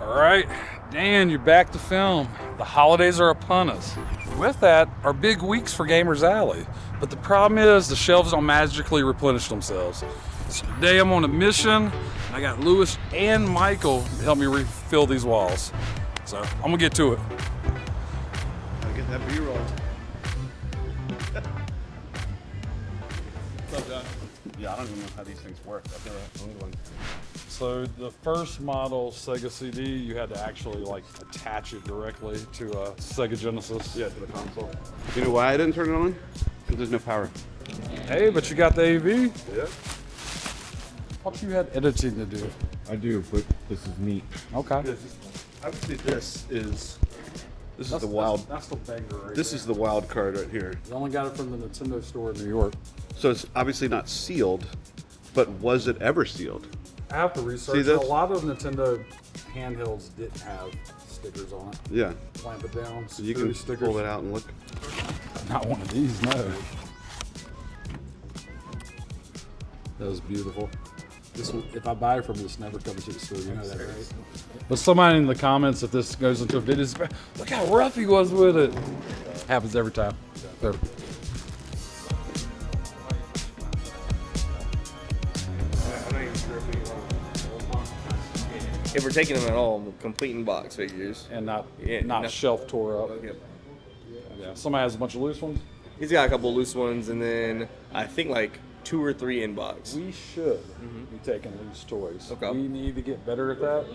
All right, Dan, you're back to film. The holidays are upon us. With that are big weeks for Gamers Alley. But the problem is the shelves don't magically replenish themselves. So today I'm on a mission. I got Lewis and Michael to help me refill these walls. So I'm gonna get to it. Gotta get that B-roll. What's up, John? Yeah, I don't even know how these things work. I've never owned one. So the first model Sega CD, you had to actually like attach it directly to a Sega Genesis. Yeah, to the console. You know why I didn't turn it on? Because there's no power. Hey, but you got the AV. Yeah. Thought you had editing to do. I do, but this is neat. Okay. Obviously, this is That's the wild. That's the banger right This there. is the wild card right here. You only got it from the Nintendo store in New York. So it's obviously not sealed, but was it ever sealed? I have to research. See this? A lot of Nintendo handhelds didn't have stickers on it. Yeah. Clamp it down. So you can stickers. pull it out and look. Not one of these, no. That was beautiful. This one, if I buy from this, never comes to the store. You know that, right? But somebody in the comments, if this goes into a video, look how rough he was with it. Happens every time. So, If we're taking them at all, complete in box figures. and not Yeah, not no. shelf tore up. Yep. Yeah. Somebody has a bunch of loose ones. He's got a couple loose ones, and then I think like 2 or 3 in box. We should be taking loose toys. Okay. We need to get better at that.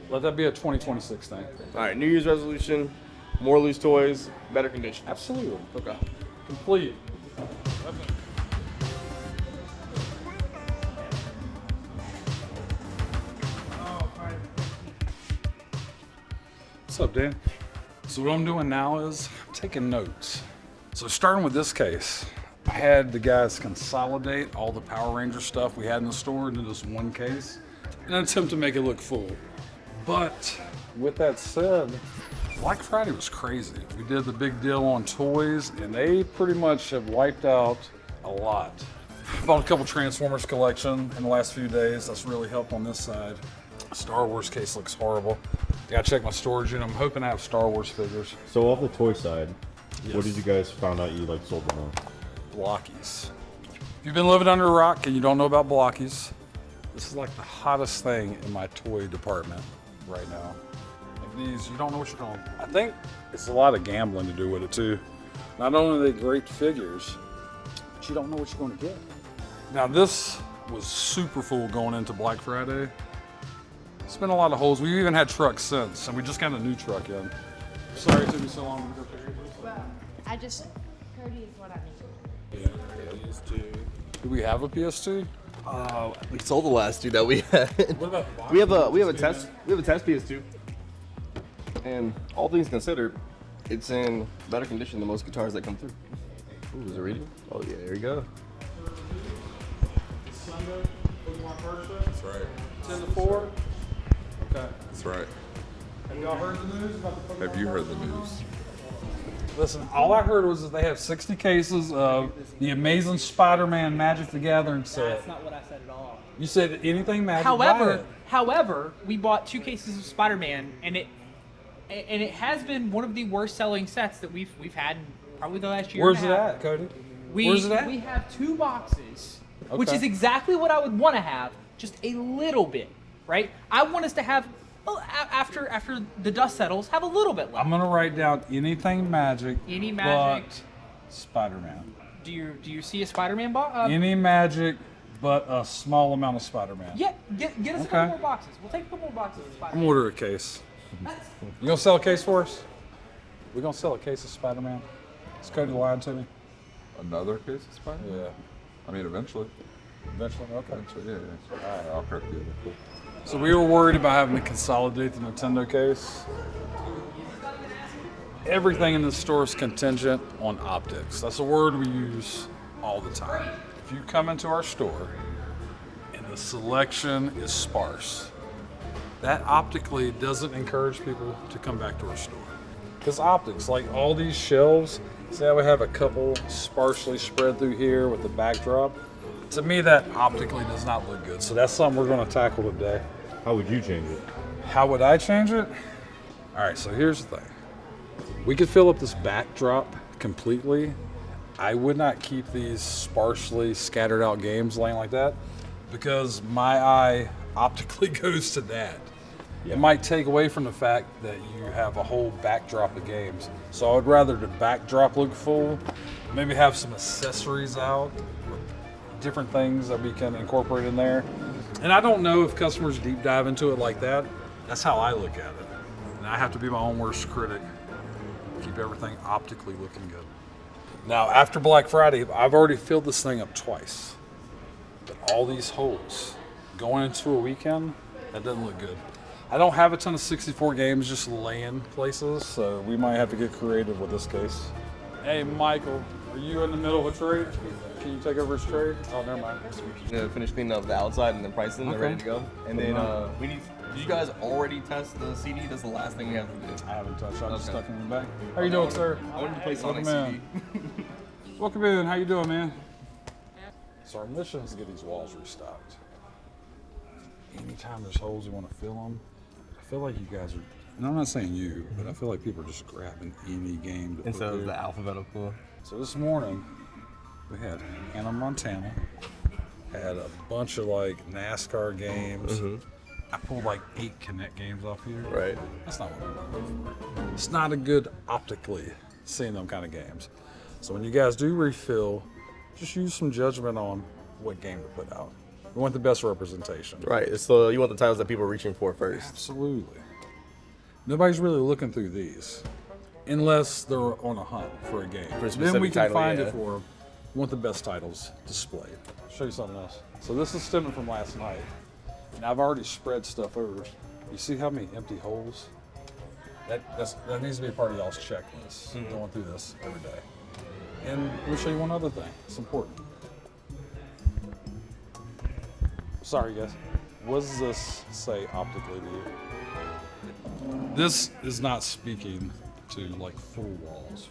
Let that be a 2026 thing. All right, New Year's resolution: more loose toys, better condition. Absolutely. Okay. Complete. What's up, Dan? So what I'm doing now is I'm taking notes. So starting with this case, I had the guys consolidate all the Power Ranger stuff we had in the store into this one case in an attempt to make it look full. But with that said, Black Friday was crazy. We did the big deal on toys and they pretty much have wiped out a lot. Bought a couple Transformers collection in the last few days. That's really helped on this side. Star Wars case looks horrible. Gotta check my storage unit. I'm hoping I have Star Wars figures. So off the toy side, Yes. what did you guys found out you like sold them on? Blockies. If you've been living under a rock and you don't know about blockies, this is like the hottest thing in my toy department right now. Like these, you don't know what you're going. I think it's a lot of gambling to do with it too. Not only are they great figures, but you don't know what you're going to get. Now this was super full going into Black Friday. It's been a lot of holes. We've even had trucks since, and we just got a new truck in. Sorry it took me so long to go figure this. Well, Cody is what I need. Do we have a PS2? We sold the last 2 that we had. What about we have a test PS2, and all things considered, it's in better condition than most guitars that come through. Ooh, is it reading? Oh yeah, there you go. Sunday, Pokemon first show? That's right. 10 to 4? Okay. That's right. Have y'all heard the news about the Pokemon? Have you heard the news? Listen, all I heard was that they have 60 cases of the Amazing Spider-Man Magic the Gathering set. That's not what I said at all. You said anything Magic, buy it. However, we bought 2 cases of Spider-Man, and it has been one of the worst selling sets that we've had in probably the last year. Where's and it a half. at, Cody? We, Where's it at? We have 2 boxes, which Okay. is exactly what I would want to have, just a little bit, right? I want us to have, well, after the dust settles, have a little bit left. I'm gonna write down anything Magic. Any Magic. But Spider-Man. Do you see a Spider-Man box? Any Magic, but a small amount of Spider-Man. Yeah, get us a Okay. couple more boxes. We'll take a couple more boxes of I'm Spider-Man. gonna order a case. You gonna sell a case for us? We're gonna sell a case of Spider-Man. Is Cody lying to me? Another case of Spider-Man? Yeah. I mean, eventually. Eventually, okay. Eventually, yeah. All right, I'll correct you. Cool. So we were worried about having to consolidate the Nintendo case. Everything in the store is contingent on optics. That's a word we use all the time. If you come into our store and the selection is sparse, that optically doesn't encourage people to come back to our store. Because optics, like all these shelves, see how we have a couple sparsely spread through here with the backdrop? To me, that optically does not look good. So that's something we're going to tackle today. How would you change it? How would I change it? All right, so here's the thing. We could fill up this backdrop completely. I would not keep these sparsely scattered out games laying like that because my eye optically goes to that. It might take away from the fact that you have a whole backdrop of games. So I would rather the backdrop look full, maybe have some accessories out, different things that we can incorporate in there. And I don't know if customers deep dive into it like that. That's how I look at it. And I have to be my own worst critic. Keep everything optically looking good. Now, after Black Friday, I've already filled this thing up twice. But all these holes going into a weekend, that doesn't look good. I don't have a ton of 64 games just laying places, so we might have to get creative with this case. Hey, Michael, are you in the middle of a trade? Can you take over his trade? Oh, never mind. Finish cleaning up the outside and then pricing them. They're ready to go. And then we need. Did you guys already test the CD? That's the last thing we have to do. I haven't touched. I just stuck it in the back. How you doing, sir? I wanted to play Sonic Welcome CD. Welcome in. How you doing, man? So our mission is to get these walls restocked. Anytime there's holes, you want to fill them. I feel like you guys are, and I'm not saying you, but I feel like people are just grabbing any game to put Instead of there. the alphabetical. So this morning, we had Hannah Montana, had a bunch of like NASCAR games. I pulled like 8 Connect games off here. Right. That's not what we're looking for. It's not a good optically seeing them kind of games. So when you guys do refill, just use some judgment on what game to put out. We want the best representation. Right. So you want the titles that people are reaching for first. Absolutely. Nobody's really looking through these unless they're on a hunt for a game. For a Then we specific can title, find yeah. it for them. We want the best titles displayed. I'll show you something else. So this is stemming from last night. And I've already spread stuff over. You see how many empty holes? That needs to be a part of y'all's checklist. Going through this every day. And let me show you one other thing. It's important. Sorry, guys. What does this say optically to you? This is not speaking to like full walls.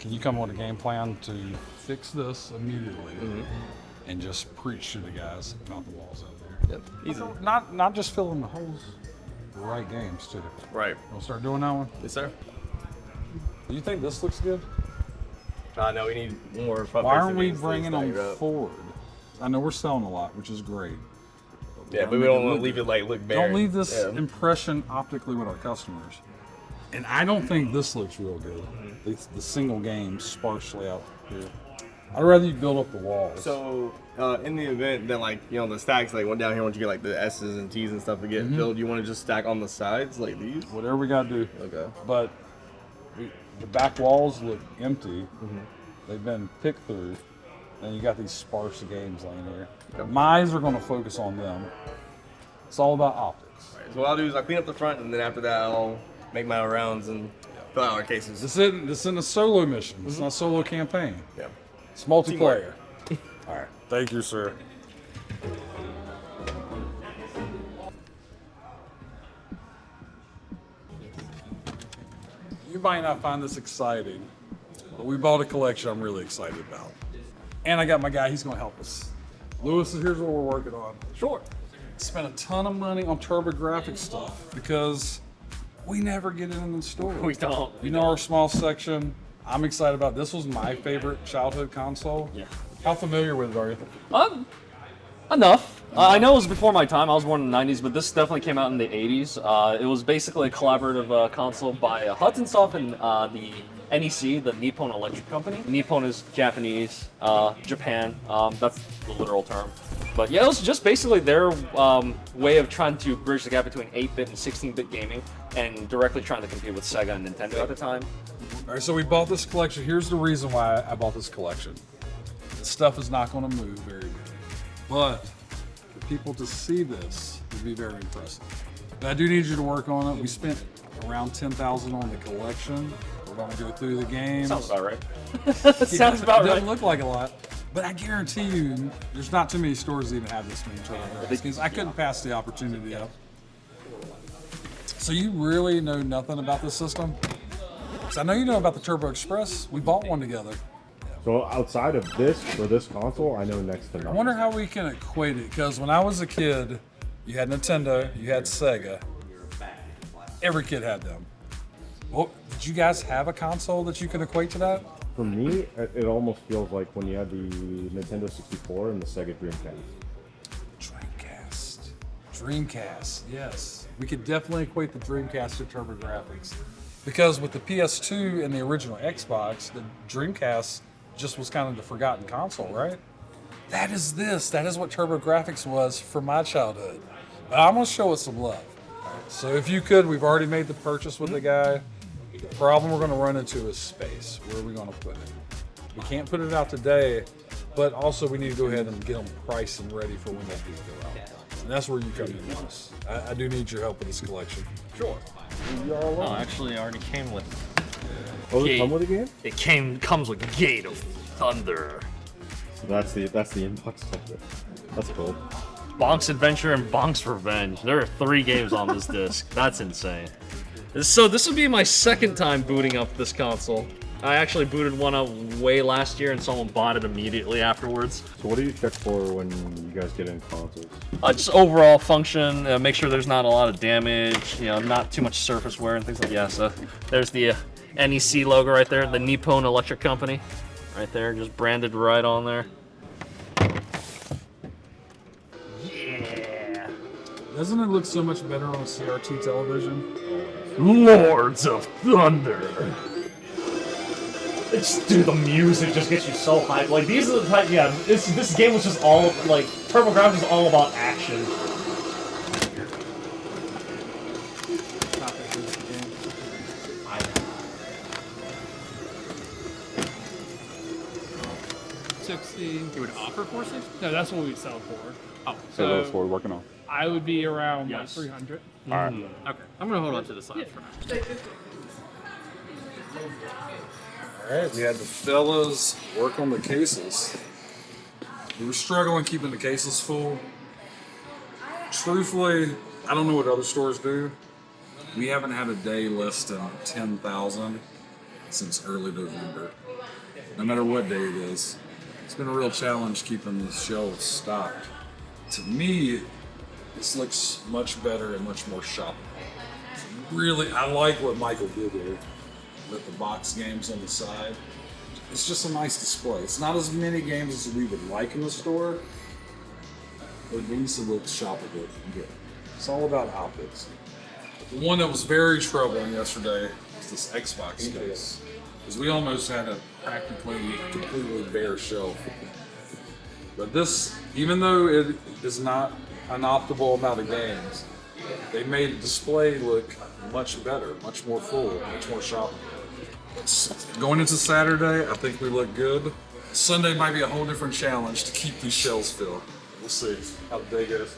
Can you come up with a game plan to fix this immediately and just preach to the guys about the walls out there? Yep. Easy. Not just filling the holes, the right games too. Right. We'll start doing that one. Yes, sir. Do you think this looks good? No, we need more. Why aren't we bringing them forward? I know we're selling a lot, which is great. Yeah, but we don't want to leave it like look barren. Don't leave this impression optically with our customers. And I don't think this looks real good. The single game sparsely out here. I'd rather you build up the walls. So in the event that like the stacks like went down here, once you get like the S's and T's and stuff to get filled, you want to just stack on the sides like these? Whatever we gotta do. Okay. But the back walls look empty. They've been picked through. And you got these sparse games laying here. My eyes are gonna focus on them. It's all about optics. Right. So what I'll do is I'll clean up the front, and then after that I'll make my rounds and fill out our cases. This isn't a solo mission. It's not a solo campaign. Yeah. It's multiplayer. All right. Thank you, sir. You might not find this exciting, but we bought a collection I'm really excited about. And I got my guy, he's gonna help us. Lewis, here's what we're working on. Sure. Spent a ton of money on TurboGrafx stuff because we never get it in the store. We don't. You know our small section. I'm excited about this. Was my favorite childhood console. Yeah. How familiar with it are you? Enough. I know it was before my time. I was born in the 90s, but this definitely came out in the 80s. It was basically a collaborative console by Hudson Soft and the NEC, the Nippon Electric Company. Nippon is Japanese, Japan, that's the literal term. But yeah, it was just basically their way of trying to bridge the gap between 8-bit and 16-bit gaming and directly trying to compete with Sega and Nintendo at the time. All right, so we bought this collection. Here's the reason why I bought this collection. The stuff is not going to move very good. But for people to see this would be very impressive. But I do need you to work on it. We spent around $10,000 on the collection. We're going to go through the games. Sounds about right. Sounds about It right. doesn't look like a lot, but I guarantee you there's not too many stores that even have this many TurboGrafx because I couldn't pass the opportunity up. So you really know nothing about this system? Because I know you know about the Turbo Express. We bought one together. So outside of this, for this console, I know next to nothing. I wonder how we can equate it, because when I was a kid, you had Nintendo, you had Sega. Every kid had them. Well, did you guys have a console that you can equate to that? For me, it almost feels like when you had the Nintendo 64 and the Sega Dreamcast. Dreamcast, yes. We could definitely equate the Dreamcast to TurboGrafx. Because with the PS2 and the original Xbox, the Dreamcast just was kind of the forgotten console, right? That is what TurboGrafx was for my childhood. But I'm gonna show it some love. So if you could, we've already made the purchase with the guy. The problem we're gonna run into is space. Where are we gonna put it? We can't put it out today, but also we need to go ahead and get them priced and ready for when they do go out. And that's where you come in, Dennis. I do need your help with this collection. Sure. Oh, actually, it already came with. Oh, does it come with a game? It comes with Gate of Thunder, So that's the inbox of it. That's cool. Bonk's Adventure, and Bonk's Revenge. There are 3 games on this disc. That's insane. So this would be my second time booting up this console. I actually booted one up way last year, and someone bought it immediately afterwards. So what do you check for when you guys get in consoles? Just overall function, make sure there's not a lot of damage, not too much surface wear and things like that. Yeah, so there's the NEC logo right there, the Nippon Electric Company, right there, just branded right on there. Yeah. Doesn't it look so much better on a CRT television? Lords of Thunder. Dude, the music just gets you so hyped. Like, these are the type, this game was just all, like, TurboGrafx was all about action. You would offer 460? No, that's what we'd sell for. Oh, So that's what we're working on. I would be around like 300. All right. Okay, I'm gonna hold on to the side for now. All right, we had the fellas work on the cases. We were struggling keeping the cases full. Truthfully, I don't know what other stores do. We haven't had a day less than 10,000 since early November. No matter what day it is. It's been a real challenge keeping the shelves stocked. To me, this looks much better and much more shoppable. Really, I like what Michael did here with the box games on the side. It's just a nice display. It's not as many games as we would like in the store, but at least it looks shoppable and good. It's all about optics. The one that was very troubling yesterday was this Xbox case, because we almost had a practically completely bare shelf. But this, even though it is not an optimal amount of games, they made the display look much better, much more full, much more shoppable. Going into Saturday, I think we look good. Sunday might be a whole different challenge to keep these shelves filled. We'll see how the day goes.